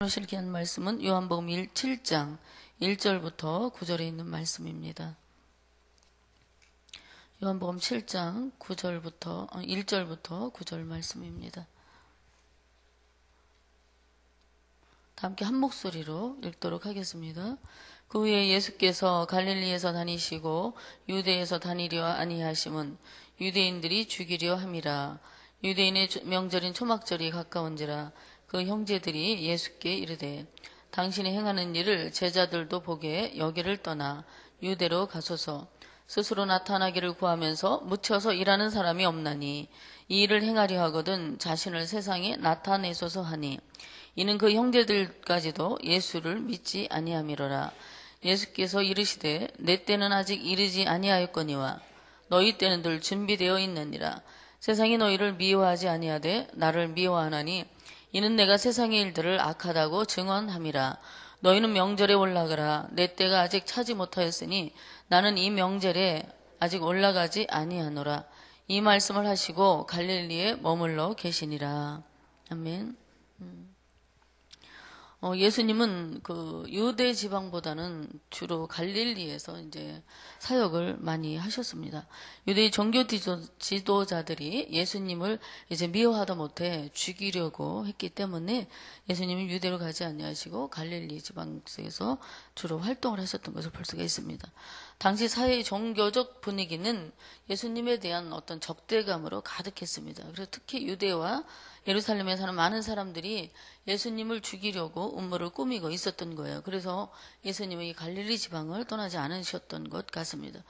실기한 말씀은 요한복음 7장 1절부터 9절에 있는 말씀입니다. 요한복음 7장 1절부터 9절 말씀입니다. 다 함께 한 목소리로 읽도록 하겠습니다. 그 후에 예수께서 갈릴리에서 다니시고 유대에서 다니려 아니하심은 유대인들이 죽이려 함이라. 유대인의 명절인 초막절이 가까운지라. 그 형제들이 예수께 이르되 당신이 행하는 일을 제자들도 보게 여기를 떠나 유대로 가소서. 스스로 나타나기를 구하면서 묻혀서 일하는 사람이 없나니 이 일을 행하려 하거든 자신을 세상에 나타내소서 하니 이는 그 형제들까지도 예수를 믿지 아니함이로라. 예수께서 이르시되 내 때는 아직 이르지 아니하였거니와 너희 때는 늘 준비되어 있느니라. 세상이 너희를 미워하지 아니하되 나를 미워하나니 이는 내가 세상의 일들을 악하다고 증언함이라. 너희는 명절에 올라가라. 내 때가 아직 차지 못하였으니 나는 이 명절에 아직 올라가지 아니하노라. 이 말씀을 하시고 갈릴리에 머물러 계시니라. 아멘. 예수님은 그 유대 지방보다는 주로 갈릴리에서 이제 사역을 많이 하셨습니다. 유대의 종교 지도자들이 예수님을 이제 미워하다 못해 죽이려고 했기 때문에 예수님은 유대로 가지 아니하시고 갈릴리 지방에서 주로 활동을 하셨던 것을 볼 수가 있습니다. 당시 사회의 종교적 분위기는 예수님에 대한 어떤 적대감으로 가득했습니다. 그래서 특히 유대와 예루살렘에 사는 많은 사람들이 예수님을 죽이려고 음모를 꾸미고 있었던 거예요. 그래서 예수님은 이 갈릴리 지방을 떠나지 않으셨던 것 같습니다.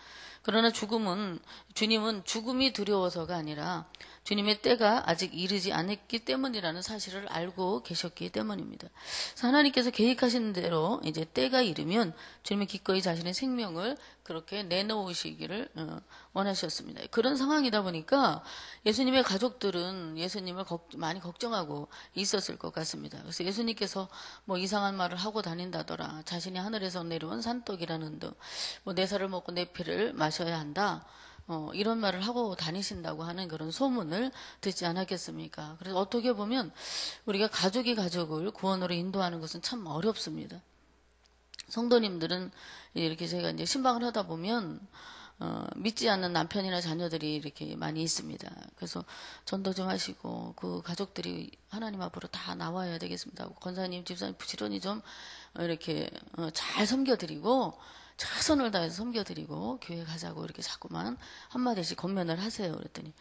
그러나 주님은 죽음이 두려워서가 아니라 주님의 때가 아직 이르지 않았기 때문이라는 사실을 알고 계셨기 때문입니다. 그래서 하나님께서 계획하신 대로 이제 때가 이르면 주님은 기꺼이 자신의 생명을 그렇게 내놓으시기를 원하셨습니다. 그런 상황이다 보니까 예수님의 가족들은 예수님을 많이 걱정하고 있었을 것 같습니다. 그래서 예수님께서 뭐 이상한 말을 하고 다닌다더라. 자신이 하늘에서 내려온 산떡이라는 듯, 뭐 내 살을 먹고 내 피를 마셔야 한다. 이런 말을 하고 다니신다고 하는 그런 소문을 듣지 않았겠습니까? 그래서 어떻게 보면 우리가 가족이 가족을 구원으로 인도하는 것은 참 어렵습니다. 성도님들은 이렇게 제가 이제 신방을 하다 보면 믿지 않는 남편이나 자녀들이 이렇게 많이 있습니다. 그래서 전도 좀 하시고 그 가족들이 하나님 앞으로 다 나와야 되겠습니다. 권사님, 집사님 부지런히 좀 이렇게 잘 섬겨드리고 최선을 다해서 섬겨드리고 교회 가자고 이렇게 자꾸만 한마디씩 권면을 하세요. 그랬더니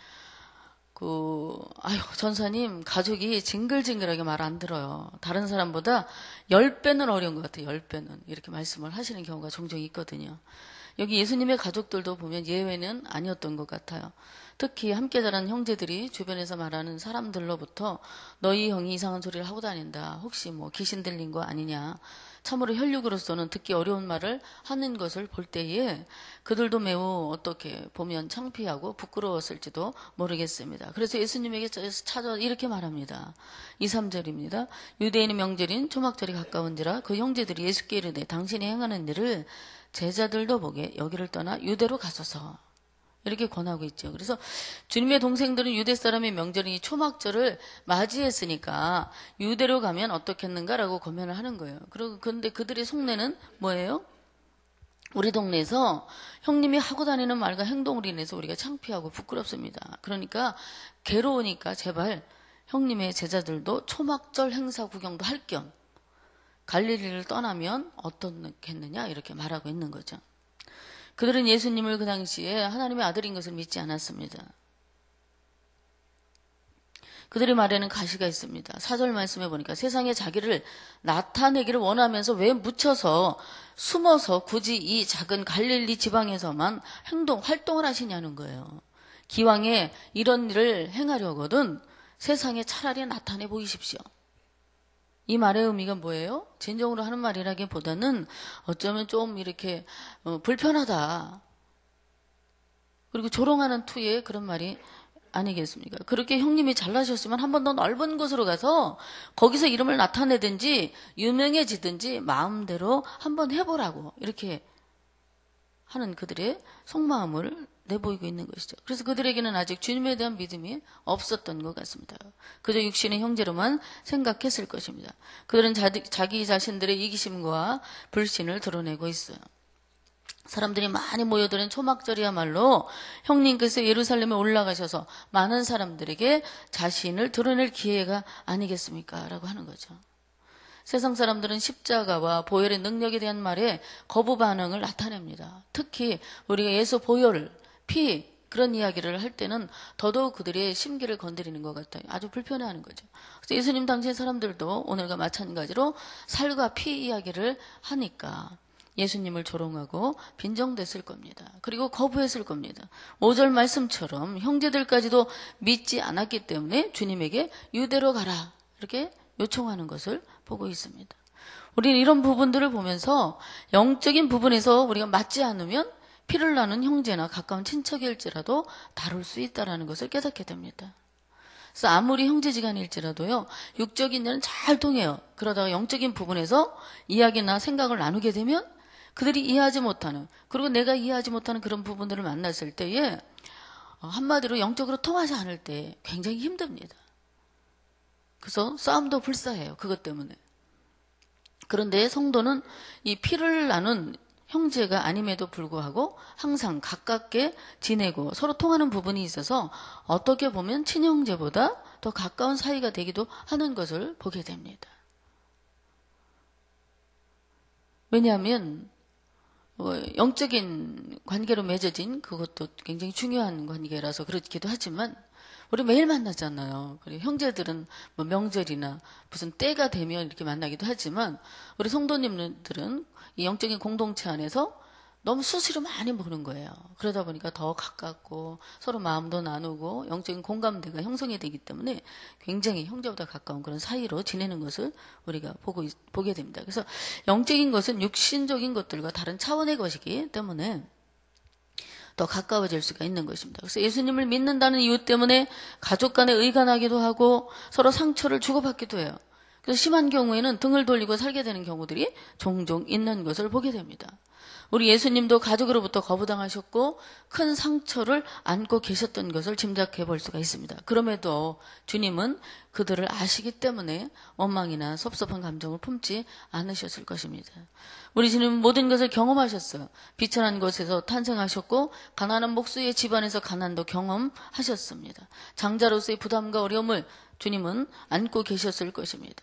전사님 가족이 징글징글하게 말 안 들어요. 다른 사람보다 10배는 어려운 것 같아요. 10배는 이렇게 말씀을 하시는 경우가 종종 있거든요. 여기 예수님의 가족들도 보면 예외는 아니었던 것 같아요. 특히 함께 자란 형제들이 주변에서 말하는 사람들로부터 너희 형이 이상한 소리를 하고 다닌다. 혹시 뭐 귀신 들린 거 아니냐. 참으로 혈육으로서는 듣기 어려운 말을 하는 것을 볼 때에 그들도 매우 어떻게 보면 창피하고 부끄러웠을지도 모르겠습니다. 그래서 예수님에게 찾아 이렇게 말합니다. 2, 3절입니다. 유대인의 명절인 초막절이 가까운지라 그 형제들이 예수께 이르되 당신이 행하는 일을 제자들도 보게 여기를 떠나 유대로 가소서. 이렇게 권하고 있죠. 그래서 주님의 동생들은 유대 사람의 명절인 이 초막절을 맞이했으니까 유대로 가면 어떻겠는가라고 고민을 하는 거예요. 그런데 그들의 속내는 뭐예요? 우리 동네에서 형님이 하고 다니는 말과 행동으로 인해서 우리가 창피하고 부끄럽습니다. 그러니까 괴로우니까 제발 형님의 제자들도 초막절 행사 구경도 할 겸 갈릴리를 떠나면 어떻겠느냐 이렇게 말하고 있는 거죠. 그들은 예수님을 그 당시에 하나님의 아들인 것을 믿지 않았습니다. 그들의 말에는 가시가 있습니다. 4절 말씀해 보니까 세상에 자기를 나타내기를 원하면서 왜 묻혀서 숨어서 굳이 이 작은 갈릴리 지방에서만 활동을 하시냐는 거예요. 기왕에 이런 일을 행하려거든 세상에 차라리 나타내 보이십시오. 이 말의 의미가 뭐예요? 진정으로 하는 말이라기보다는 어쩌면 좀 이렇게 불편하다. 그리고 조롱하는 투의 그런 말이 아니겠습니까? 그렇게 형님이 잘나셨으면 한 번 더 넓은 곳으로 가서 거기서 이름을 나타내든지 유명해지든지 마음대로 한번 해보라고 이렇게 하는 그들의 속마음을 내보이고 있는 것이죠. 그래서 그들에게는 아직 주님에 대한 믿음이 없었던 것 같습니다. 그저 육신의 형제로만 생각했을 것입니다. 그들은 자기 자신들의 이기심과 불신을 드러내고 있어요. 사람들이 많이 모여드는 초막절이야말로 형님께서 예루살렘에 올라가셔서 많은 사람들에게 자신을 드러낼 기회가 아니겠습니까? 라고 하는 거죠. 세상 사람들은 십자가와 보혈의 능력에 대한 말에 거부 반응을 나타냅니다. 특히 우리가 예수 보혈, 피 그런 이야기를 할 때는 더더욱 그들의 심기를 건드리는 것 같아요. 아주 불편해하는 거죠. 그래서 예수님 당시의 사람들도 오늘과 마찬가지로 살과 피 이야기를 하니까 예수님을 조롱하고 빈정댔을 겁니다. 그리고 거부했을 겁니다. 5절 말씀처럼 형제들까지도 믿지 않았기 때문에 주님에게 유대로 가라 이렇게 요청하는 것을 보고 있습니다. 우리는 이런 부분들을 보면서 영적인 부분에서 우리가 맞지 않으면 피를 나는 형제나 가까운 친척일지라도 다룰 수 있다는 것을 깨닫게 됩니다. 그래서 아무리 형제지간일지라도요, 육적인 일은 잘 통해요. 그러다가 영적인 부분에서 이야기나 생각을 나누게 되면 그들이 이해하지 못하는, 그리고 내가 이해하지 못하는 그런 부분들을 만났을 때에 한마디로 영적으로 통하지 않을 때 굉장히 힘듭니다. 그래서 싸움도 불사해요. 그것 때문에. 그런데 성도는 이 피를 나눈 형제가 아님에도 불구하고 항상 가깝게 지내고 서로 통하는 부분이 있어서 어떻게 보면 친형제보다 더 가까운 사이가 되기도 하는 것을 보게 됩니다. 왜냐하면 영적인 관계로 맺어진 그것도 굉장히 중요한 관계라서 그렇기도 하지만 우리 매일 만나잖아요. 그리고 형제들은 뭐 명절이나 무슨 때가 되면 이렇게 만나기도 하지만 우리 성도님들은 이 영적인 공동체 안에서 너무 수시로 많이 보는 거예요. 그러다 보니까 더 가깝고 서로 마음도 나누고 영적인 공감대가 형성이 되기 때문에 굉장히 형제보다 가까운 그런 사이로 지내는 것을 우리가 보게 됩니다. 그래서 영적인 것은 육신적인 것들과 다른 차원의 것이기 때문에 더 가까워질 수가 있는 것입니다. 그래서 예수님을 믿는다는 이유 때문에 가족 간에 의간하기도 하고 서로 상처를 주고받기도 해요. 그래서 심한 경우에는 등을 돌리고 살게 되는 경우들이 종종 있는 것을 보게 됩니다. 우리 예수님도 가족으로부터 거부당하셨고 큰 상처를 안고 계셨던 것을 짐작해 볼 수가 있습니다. 그럼에도 주님은 그들을 아시기 때문에 원망이나 섭섭한 감정을 품지 않으셨을 것입니다. 우리 주님은 모든 것을 경험하셨어요. 비천한 곳에서 탄생하셨고 가난한 목수의 집안에서 가난도 경험하셨습니다. 장자로서의 부담과 어려움을 주님은 안고 계셨을 것입니다.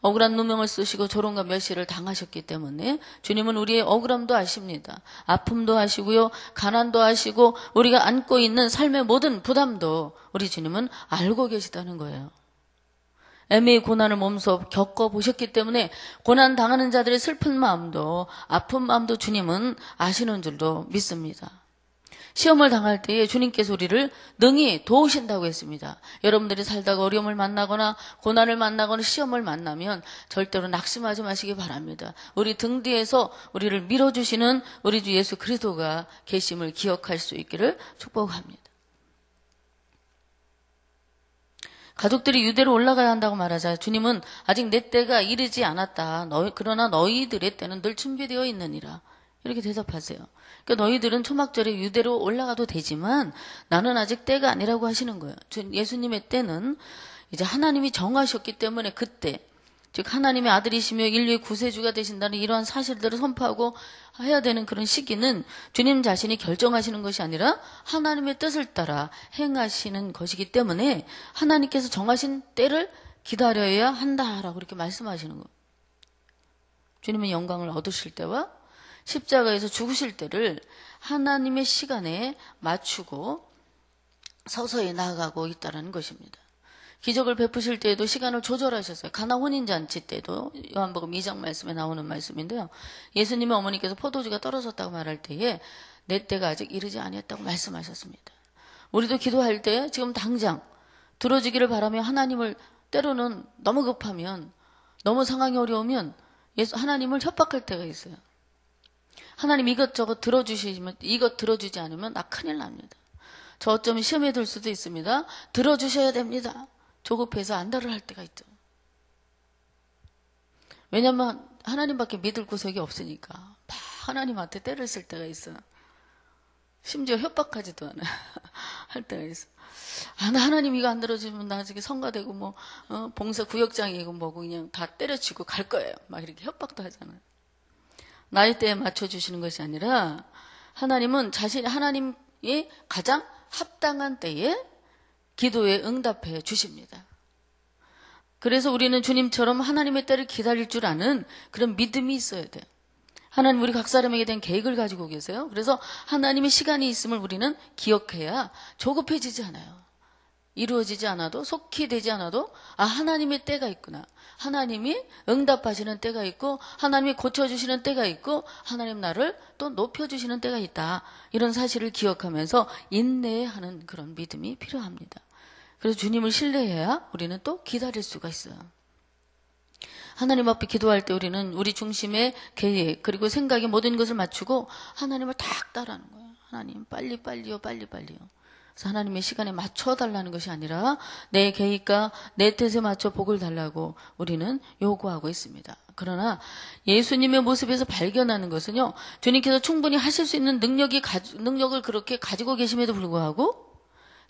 억울한 누명을 쓰시고 조롱과 멸시를 당하셨기 때문에 주님은 우리의 억울함도 아십니다. 아픔도 아시고요. 가난도 아시고 우리가 안고 있는 삶의 모든 부담도 우리 주님은 알고 계시다는 거예요. 애매히 고난을 몸소 겪어보셨기 때문에 고난 당하는 자들의 슬픈 마음도 아픈 마음도 주님은 아시는 줄도 믿습니다. 시험을 당할 때에 주님께서 우리를 능히 도우신다고 했습니다. 여러분들이 살다가 어려움을 만나거나 고난을 만나거나 시험을 만나면 절대로 낙심하지 마시기 바랍니다. 우리 등 뒤에서 우리를 밀어주시는 우리 주 예수 그리스도가 계심을 기억할 수 있기를 축복합니다. 가족들이 유대로 올라가야 한다고 말하자 주님은 아직 내 때가 이르지 않았다. 그러나 너희들의 때는 늘 준비되어 있느니라. 이렇게 대답하세요. 그러니까 너희들은 초막절에 유대로 올라가도 되지만 나는 아직 때가 아니라고 하시는 거예요. 예수님의 때는 이제 하나님이 정하셨기 때문에 그때, 즉 하나님의 아들이시며 인류의 구세주가 되신다는 이러한 사실들을 선포하고 해야 되는 그런 시기는 주님 자신이 결정하시는 것이 아니라 하나님의 뜻을 따라 행하시는 것이기 때문에 하나님께서 정하신 때를 기다려야 한다라고 이렇게 말씀하시는 거예요. 주님은 영광을 얻으실 때와 십자가에서 죽으실 때를 하나님의 시간에 맞추고 서서히 나아가고 있다는 것입니다. 기적을 베푸실 때에도 시간을 조절하셨어요. 가나 혼인잔치 때도 요한복음 2장 말씀에 나오는 말씀인데요. 예수님의 어머니께서 포도주가 떨어졌다고 말할 때에 내 때가 아직 이르지 아니했다고 말씀하셨습니다. 우리도 기도할 때 지금 당장 들어주기를 바라며 하나님을 때로는 너무 급하면 너무 상황이 어려우면 하나님을 협박할 때가 있어요. 하나님 이것저것 들어주시면 이것 들어주지 않으면 나 큰일 납니다. 저 어쩌면 시험에 들 수도 있습니다. 들어주셔야 됩니다. 조급해서 안달을 할 때가 있죠. 왜냐하면 하나님밖에 믿을 구석이 없으니까 막 하나님한테 때를 쓸 때가 있어요. 심지어 협박하지도 않아요. 할 때가 있어. 나 하나님 이거 안 들어주면 나중에 성가되고 뭐 봉사 구역장이고 뭐고 그냥 다 때려치고 갈 거예요. 막 이렇게 협박도 하잖아요. 나이대에 맞춰주시는 것이 아니라 하나님은 하나님이 가장 합당한 때에 기도에 응답해 주십니다. 그래서 우리는 주님처럼 하나님의 때를 기다릴 줄 아는 그런 믿음이 있어야 돼요. 하나님 우리 각 사람에게 대한 계획을 가지고 계세요. 그래서 하나님의 시간이 있음을 우리는 기억해야 조급해지지 않아요. 이루어지지 않아도, 속히 되지 않아도 하나님의 때가 있구나. 하나님이 응답하시는 때가 있고 하나님이 고쳐주시는 때가 있고 하나님 나를 또 높여주시는 때가 있다. 이런 사실을 기억하면서 인내하는 그런 믿음이 필요합니다. 그래서 주님을 신뢰해야 우리는 또 기다릴 수가 있어요. 하나님 앞에 기도할 때 우리는 우리 중심의 계획 그리고 생각에 모든 것을 맞추고 하나님을 딱 따라하는 거예요. 하나님 빨리빨리요. 그래서 하나님의 시간에 맞춰달라는 것이 아니라 내 계획과 내 뜻에 맞춰 복을 달라고 우리는 요구하고 있습니다. 그러나 예수님의 모습에서 발견하는 것은요. 주님께서 충분히 하실 수 있는 능력을 그렇게 가지고 계심에도 불구하고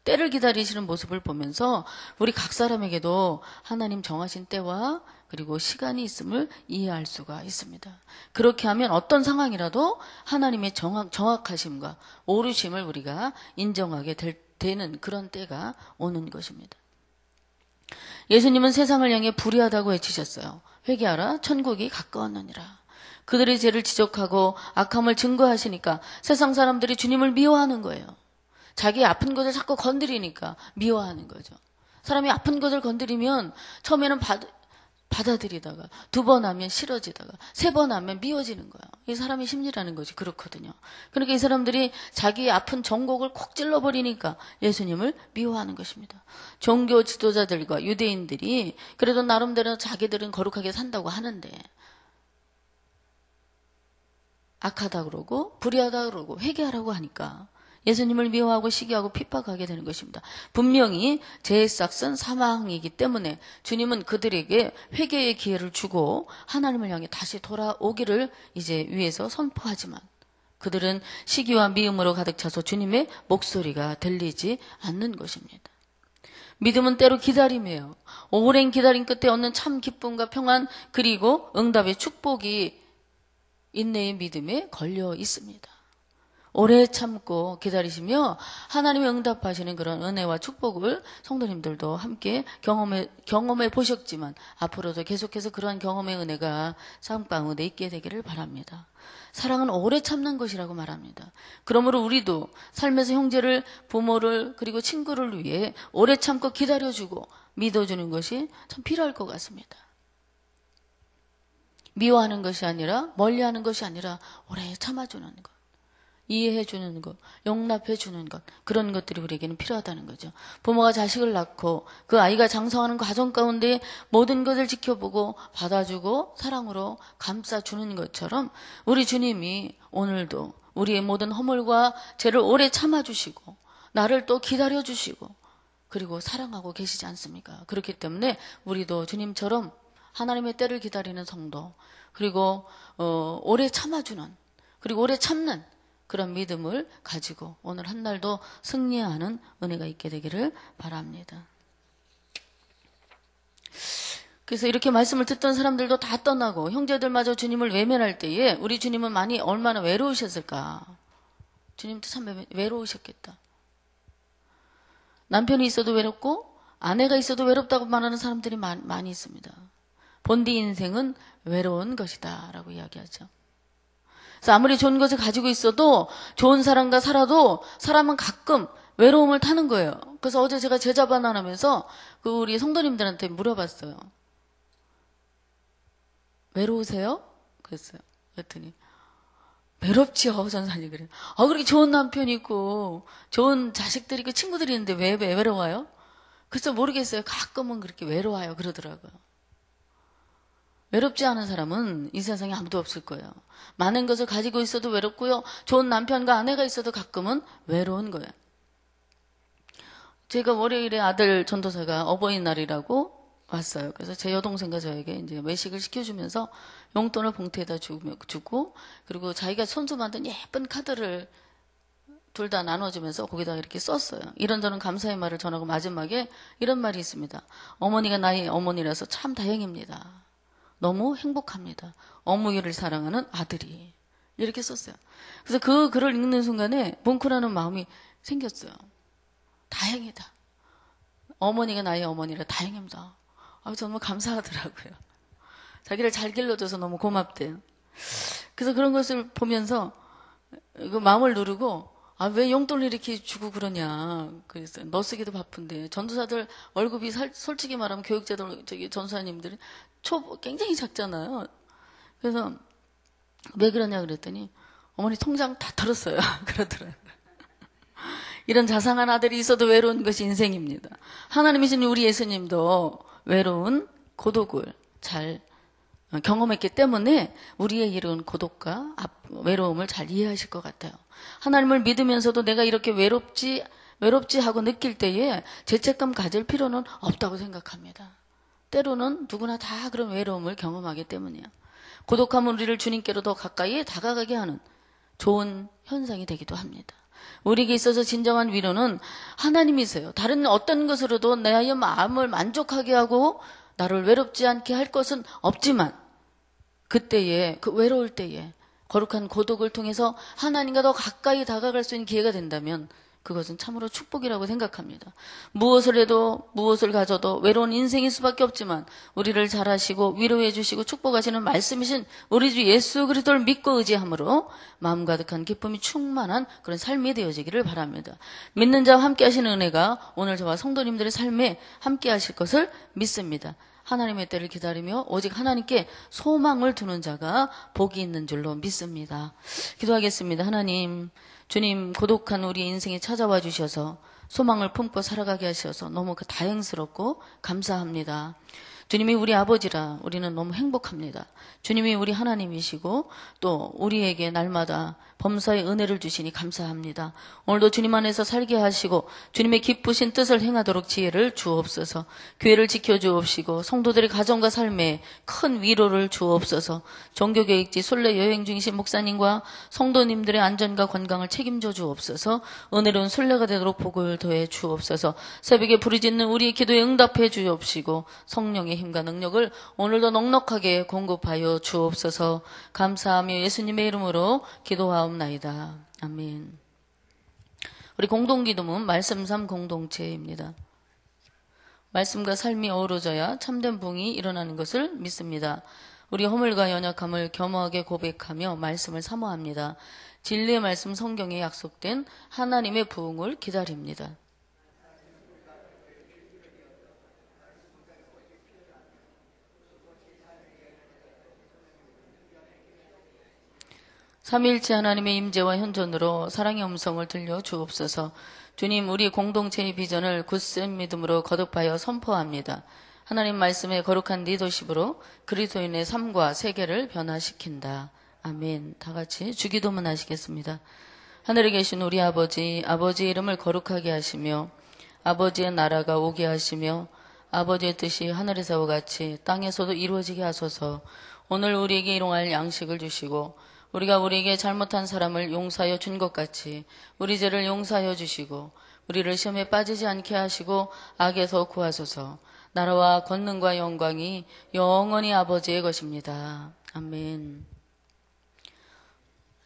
때를 기다리시는 모습을 보면서 우리 각 사람에게도 하나님 정하신 때와 그리고 시간이 있음을 이해할 수가 있습니다. 그렇게 하면 어떤 상황이라도 하나님의 정확하심과 오르심을 우리가 인정하게 되는 그런 때가 오는 것입니다. 예수님은 세상을 향해 불의하다고 외치셨어요. 회개하라, 천국이 가까웠느니라. 그들의 죄를 지적하고 악함을 증거하시니까 세상 사람들이 주님을 미워하는 거예요. 자기 아픈 것을 자꾸 건드리니까 미워하는 거죠. 사람이 아픈 것을 건드리면 처음에는 받아들이다가 2번 하면 싫어지다가 3번 하면 미워지는 거예요. 이 사람의 심리라는 것이 그렇거든요. 그러니까 이 사람들이 자기의 아픈 정곡을 콕 찔러버리니까 예수님을 미워하는 것입니다. 종교 지도자들과 유대인들이 그래도 나름대로 자기들은 거룩하게 산다고 하는데 악하다 그러고 불의하다 그러고 회개하라고 하니까 예수님을 미워하고 시기하고 핍박하게 되는 것입니다. 분명히 죄의 싹은 사망이기 때문에 주님은 그들에게 회개의 기회를 주고 하나님을 향해 다시 돌아오기를 이제 위에서 선포하지만 그들은 시기와 미움으로 가득 차서 주님의 목소리가 들리지 않는 것입니다. 믿음은 때로 기다림이에요. 오랜 기다림 끝에 얻는 참 기쁨과 평안 그리고 응답의 축복이 인내의 믿음에 걸려 있습니다. 오래 참고 기다리시며 하나님의 응답하시는 그런 은혜와 축복을 성도님들도 함께 경험해 보셨지만 앞으로도 계속해서 그러한 경험의 은혜가 삶 가운데 있게 되기를 바랍니다. 사랑은 오래 참는 것이라고 말합니다. 그러므로 우리도 삶에서 형제를, 부모를 그리고 친구를 위해 오래 참고 기다려주고 믿어주는 것이 참 필요할 것 같습니다. 미워하는 것이 아니라 멀리하는 것이 아니라 오래 참아주는 것. 이해해주는 것, 용납해주는 것 그런 것들이 우리에게는 필요하다는 거죠. 부모가 자식을 낳고 그 아이가 장성하는 과정 가운데 모든 것을 지켜보고 받아주고 사랑으로 감싸주는 것처럼 우리 주님이 오늘도 우리의 모든 허물과 죄를 오래 참아주시고 나를 또 기다려주시고 그리고 사랑하고 계시지 않습니까? 그렇기 때문에 우리도 주님처럼 하나님의 때를 기다리는 성도 그리고 오래 참아주는 그리고 오래 참는 그런 믿음을 가지고 오늘 한 날도 승리하는 은혜가 있게 되기를 바랍니다. 그래서 이렇게 말씀을 듣던 사람들도 다 떠나고 형제들마저 주님을 외면할 때에 우리 주님은 얼마나 외로우셨을까. 주님도 참 외로우셨겠다. 남편이 있어도 외롭고 아내가 있어도 외롭다고 말하는 사람들이 많이 있습니다. 본디 인생은 외로운 것이다 라고 이야기하죠. 그래서 아무리 좋은 것을 가지고 있어도 좋은 사람과 살아도 사람은 가끔 외로움을 타는 거예요. 그래서 어제 제가 제자 반환하면서 우리 성도님들한테 물어봤어요. 외로우세요? 그랬어요. 그랬더니 외롭지요 전사님 그래요. 그렇게 좋은 남편이 있고 좋은 자식들이 있고 친구들이 있는데 왜 외로워요? 그래서 모르겠어요. 가끔은 그렇게 외로워요 그러더라고요. 외롭지 않은 사람은 이 세상에 아무도 없을 거예요. 많은 것을 가지고 있어도 외롭고요. 좋은 남편과 아내가 있어도 가끔은 외로운 거예요. 제가 월요일에 아들 전도사가 어버이날이라고 왔어요. 그래서 제 여동생과 저에게 이제 외식을 시켜주면서 용돈을 봉투에다 주고 그리고 자기가 손수 만든 예쁜 카드를 둘 다 나눠주면서 거기다 이렇게 썼어요. 이런저런 감사의 말을 전하고 마지막에 이런 말이 있습니다. 어머니가 나의 어머니라서 참 다행입니다. 너무 행복합니다. 어머니를 사랑하는 아들이. 이렇게 썼어요. 그래서 그 글을 읽는 순간에 뭉클하는 마음이 생겼어요. 다행이다. 어머니가 나의 어머니라 다행입니다. 정말 감사하더라고요. 자기를 잘 길러줘서 너무 고맙대요. 그래서 그런 것을 보면서 그 마음을 누르고 왜 용돈을 이렇게 주고 그러냐. 그래서 너 쓰기도 바쁜데 전도사들 월급이 솔직히 말하면 교육제도 전도사님들이 굉장히 작잖아요. 그래서 왜 그러냐 그랬더니 어머니 통장 다 털었어요. 그러더라고요. 이런 자상한 아들이 있어도 외로운 것이 인생입니다. 하나님이신 우리 예수님도 외로운 고독을 잘 경험했기 때문에 우리의 이런 고독과 외로움을 잘 이해하실 것 같아요. 하나님을 믿으면서도 내가 이렇게 외롭지 하고 느낄 때에 죄책감 가질 필요는 없다고 생각합니다. 때로는 누구나 다 그런 외로움을 경험하기 때문이에요. 고독함은 우리를 주님께로 더 가까이 다가가게 하는 좋은 현상이 되기도 합니다. 우리에게 있어서 진정한 위로는 하나님이세요. 다른 어떤 것으로도 나의 마음을 만족하게 하고 나를 외롭지 않게 할 것은 없지만 그때에 그 외로울 때에 거룩한 고독을 통해서 하나님과 더 가까이 다가갈 수 있는 기회가 된다면 그것은 참으로 축복이라고 생각합니다. 무엇을 해도 무엇을 가져도 외로운 인생일 수밖에 없지만 우리를 잘하시고 위로해 주시고 축복하시는 말씀이신 우리 주 예수 그리스도를 믿고 의지함으로 마음 가득한 기쁨이 충만한 그런 삶이 되어지기를 바랍니다. 믿는 자와 함께 하시는 은혜가 오늘 저와 성도님들의 삶에 함께 하실 것을 믿습니다. 하나님의 때를 기다리며 오직 하나님께 소망을 두는 자가 복이 있는 줄로 믿습니다. 기도하겠습니다. 하나님, 주님 고독한 우리 인생에 찾아와 주셔서 소망을 품고 살아가게 하셔서 너무 다행스럽고 감사합니다. 주님이 우리 아버지라 우리는 너무 행복합니다. 주님이 우리 하나님이시고 또 우리에게 날마다 범사의 은혜를 주시니 감사합니다. 오늘도 주님 안에서 살게 하시고 주님의 기쁘신 뜻을 행하도록 지혜를 주옵소서. 교회를 지켜주옵시고 성도들의 가정과 삶에 큰 위로를 주옵소서. 종교계획지 순례 여행 중이신 목사님과 성도님들의 안전과 건강을 책임져 주옵소서. 은혜로운 순례가 되도록 복을 더해 주옵소서. 새벽에 부르짖는 우리의 기도에 응답해 주옵시고 성령의 힘과 능력을 오늘도 넉넉하게 공급하여 주옵소서. 감사하며 예수님의 이름으로 기도하옵나이다. 아멘. 우리 공동기도문 말씀 삶 공동체입니다. 말씀과 삶이 어우러져야 참된 부흥이 일어나는 것을 믿습니다. 우리 허물과 연약함을 겸허하게 고백하며 말씀을 사모합니다. 진리의 말씀 성경에 약속된 하나님의 부흥을 기다립니다. 삼위일체 하나님의 임재와 현존으로 사랑의 음성을 들려 주옵소서. 주님, 우리 공동체의 비전을 굳센 믿음으로 거듭하여 선포합니다. 하나님 말씀의 거룩한 리더십으로 그리스도인의 삶과 세계를 변화시킨다. 아멘. 다 같이 주기도문 하시겠습니다. 하늘에 계신 우리 아버지, 아버지의 이름을 거룩하게 하시며 아버지의 나라가 오게 하시며 아버지의 뜻이 하늘에서와 같이 땅에서도 이루어지게 하소서. 오늘 우리에게 일용할 양식을 주시고 우리가 우리에게 잘못한 사람을 용서하여 준 것 같이 우리 죄를 용서하여 주시고 우리를 시험에 빠지지 않게 하시고 악에서 구하소서. 나라와 권능과 영광이 영원히 아버지의 것입니다. 아멘.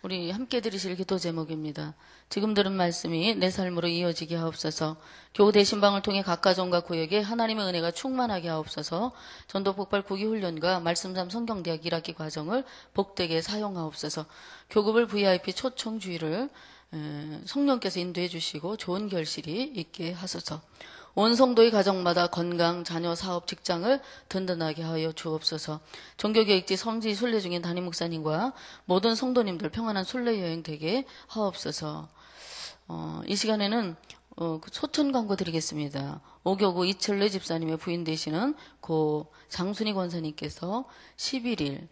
우리 함께 들으실 기도 제목입니다. 지금 들은 말씀이 내 삶으로 이어지게 하옵소서. 교우 대신방을 통해 각 가정과 구역에 하나님의 은혜가 충만하게 하옵소서. 전도 폭발 구기 훈련과 말씀삼 성경대학 1학기 과정을 복되게 사용하옵소서. 교급을 VIP 초청주의를 성령께서 인도해 주시고 좋은 결실이 있게 하소서. 온 성도의 가정마다 건강, 자녀, 사업, 직장을 든든하게 하여 주옵소서. 종교계획지 성지 순례 중인 담임 목사님과 모든 성도님들 평안한 순례 여행 되게 하옵소서. 이 시간에는 소천 광고 드리겠습니다. 오교구 이철래 집사님의 부인 되시는 고 장순희 권사님께서 11일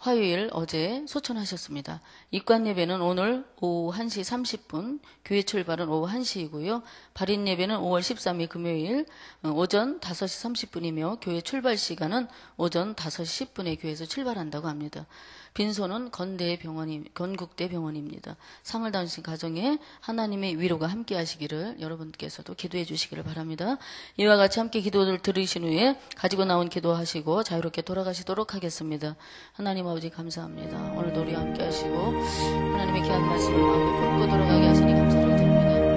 화요일 어제 소천하셨습니다. 입관 예배는 오늘 오후 1시 30분, 교회 출발은 오후 1시이고요. 발인 예배는 5월 13일 금요일 오전 5시 30분이며 교회 출발 시간은 오전 5시 10분에 교회에서 출발한다고 합니다. 빈소는 건국대 병원입니다. 상을 당하신 가정에 하나님의 위로가 함께 하시기를 여러분께서도 기도해 주시기를 바랍니다. 이와 같이 함께 기도를 들으신 후에 가지고 나온 기도하시고 자유롭게 돌아가시도록 하겠습니다. 하나님 아버지 감사합니다. 오늘도 우리와 함께 하시고 하나님의 귀한 말씀을 마음에 품고 돌아가게 하시니 감사를 드립니다.